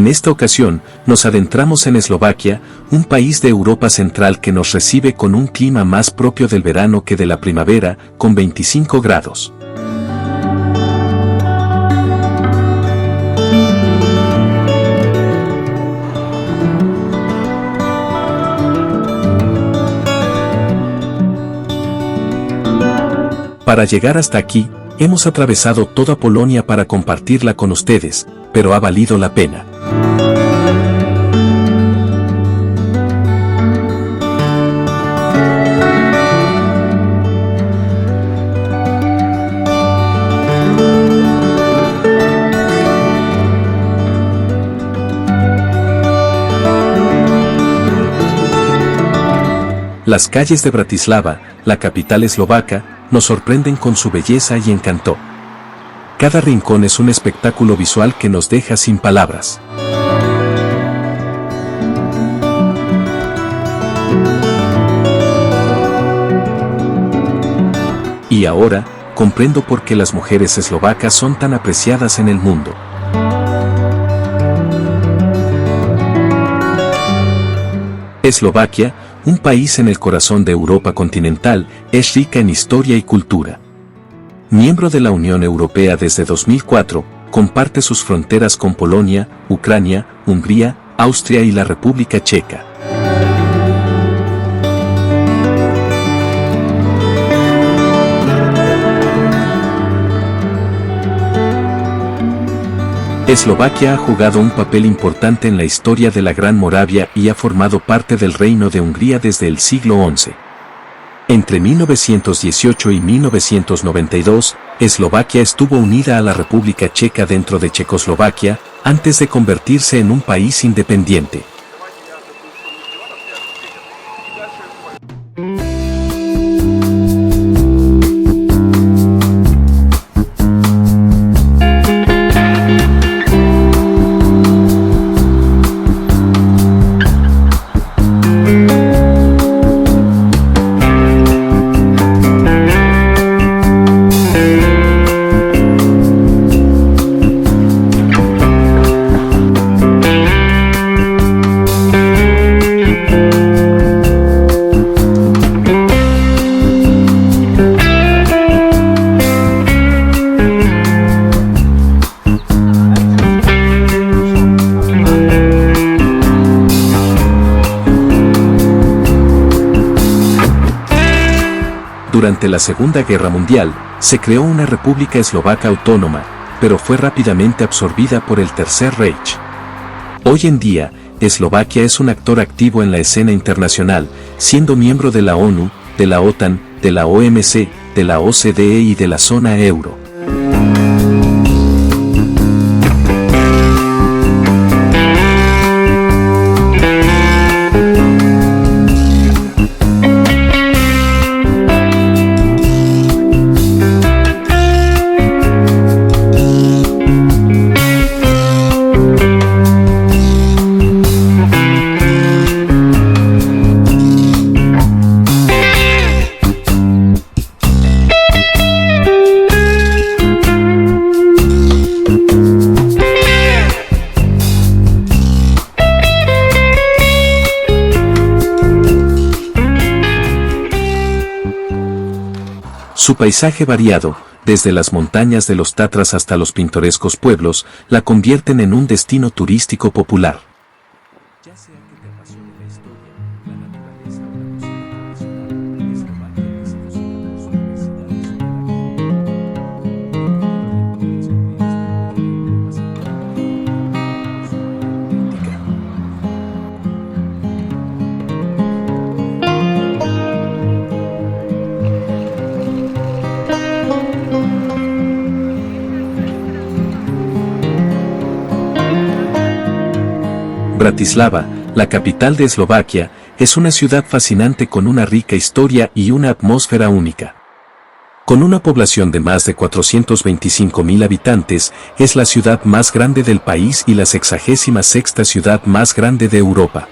En esta ocasión, nos adentramos en Eslovaquia, un país de Europa Central que nos recibe con un clima más propio del verano que de la primavera, con 25 grados. Para llegar hasta aquí, hemos atravesado toda Polonia para compartirla con ustedes, pero ha valido la pena. Las calles de Bratislava, la capital eslovaca, nos sorprenden con su belleza y encanto. Cada rincón es un espectáculo visual que nos deja sin palabras. Y ahora, comprendo por qué las mujeres eslovacas son tan apreciadas en el mundo. Eslovaquia, un país en el corazón de Europa continental, es rica en historia y cultura. Miembro de la Unión Europea desde 2004, comparte sus fronteras con Polonia, Ucrania, Hungría, Austria y la República Checa. Eslovaquia ha jugado un papel importante en la historia de la Gran Moravia y ha formado parte del Reino de Hungría desde el siglo XI. Entre 1918 y 1992, Eslovaquia estuvo unida a la República Checa dentro de Checoslovaquia, antes de convertirse en un país independiente. Durante la Segunda Guerra Mundial, se creó una república eslovaca autónoma, pero fue rápidamente absorbida por el Tercer Reich. Hoy en día, Eslovaquia es un actor activo en la escena internacional, siendo miembro de la ONU, de la OTAN, de la OMC, de la OCDE y de la zona euro. Su paisaje variado, desde las montañas de los Tatras hasta los pintorescos pueblos, la convierten en un destino turístico popular. Ya sea que te apasione la historia, la naturaleza o la música tradicional, Eslovaquia es conocida por su Bratislava, la capital de Eslovaquia, es una ciudad fascinante con una rica historia y una atmósfera única. Con una población de más de 425.000 habitantes, es la ciudad más grande del país y la 66ª ciudad más grande de Europa.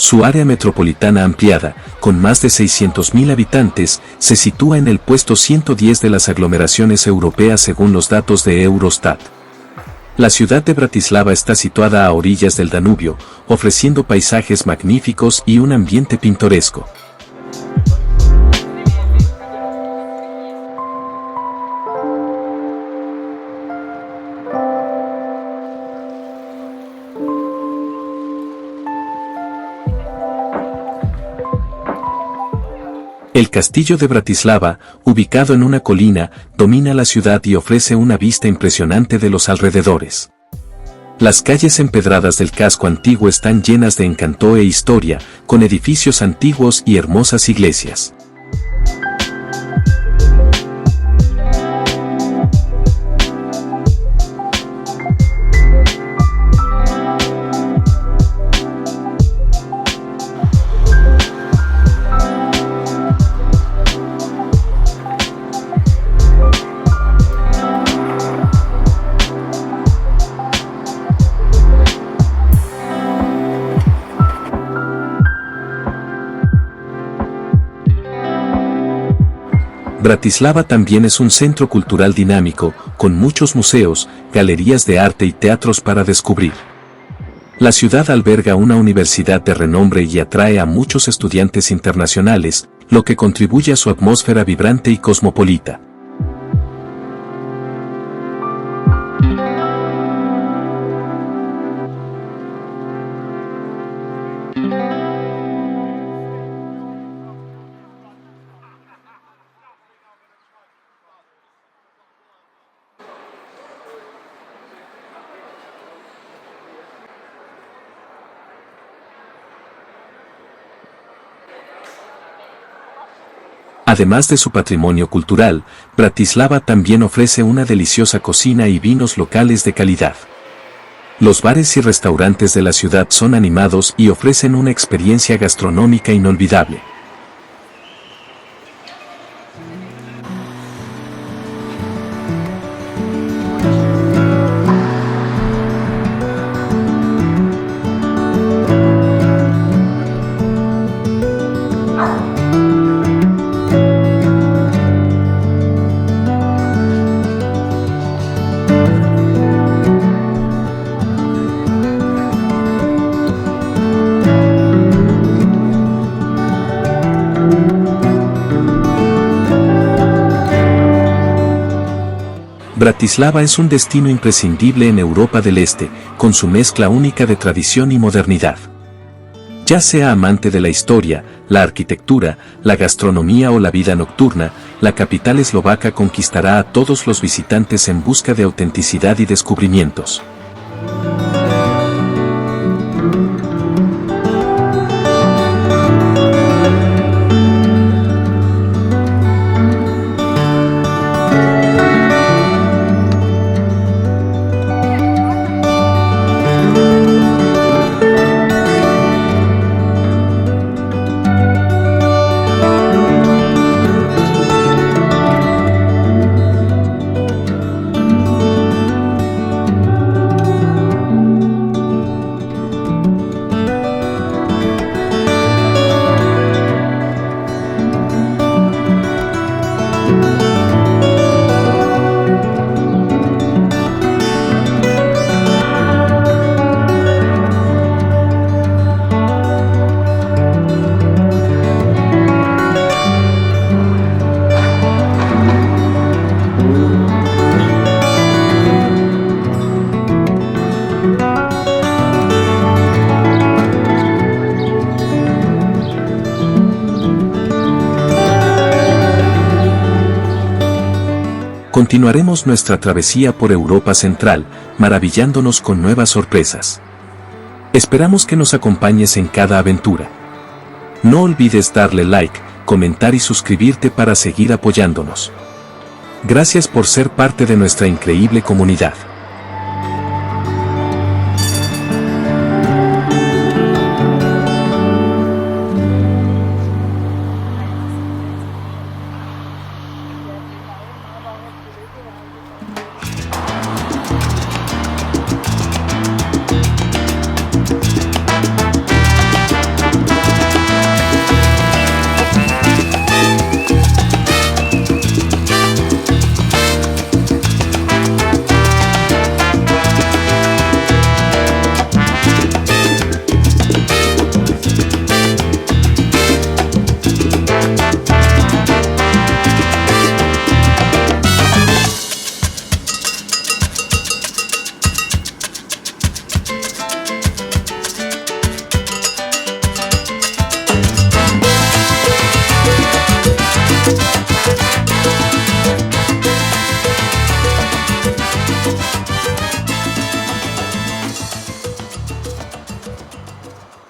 Su área metropolitana ampliada, con más de 600.000 habitantes, se sitúa en el puesto 110 de las aglomeraciones europeas según los datos de Eurostat. La ciudad de Bratislava está situada a orillas del Danubio, ofreciendo paisajes magníficos y un ambiente pintoresco. El castillo de Bratislava, ubicado en una colina, domina la ciudad y ofrece una vista impresionante de los alrededores. Las calles empedradas del casco antiguo están llenas de encanto e historia, con edificios antiguos y hermosas iglesias. Bratislava también es un centro cultural dinámico, con muchos museos, galerías de arte y teatros para descubrir. La ciudad alberga una universidad de renombre y atrae a muchos estudiantes internacionales, lo que contribuye a su atmósfera vibrante y cosmopolita. Además de su patrimonio cultural, Bratislava también ofrece una deliciosa cocina y vinos locales de calidad. Los bares y restaurantes de la ciudad son animados y ofrecen una experiencia gastronómica inolvidable. Bratislava es un destino imprescindible en Europa del Este, con su mezcla única de tradición y modernidad. Ya sea amante de la historia, la arquitectura, la gastronomía o la vida nocturna, la capital eslovaca conquistará a todos los visitantes en busca de autenticidad y descubrimientos. Continuaremos nuestra travesía por Europa Central, maravillándonos con nuevas sorpresas. Esperamos que nos acompañes en cada aventura. No olvides darle like, comentar y suscribirte para seguir apoyándonos. Gracias por ser parte de nuestra increíble comunidad.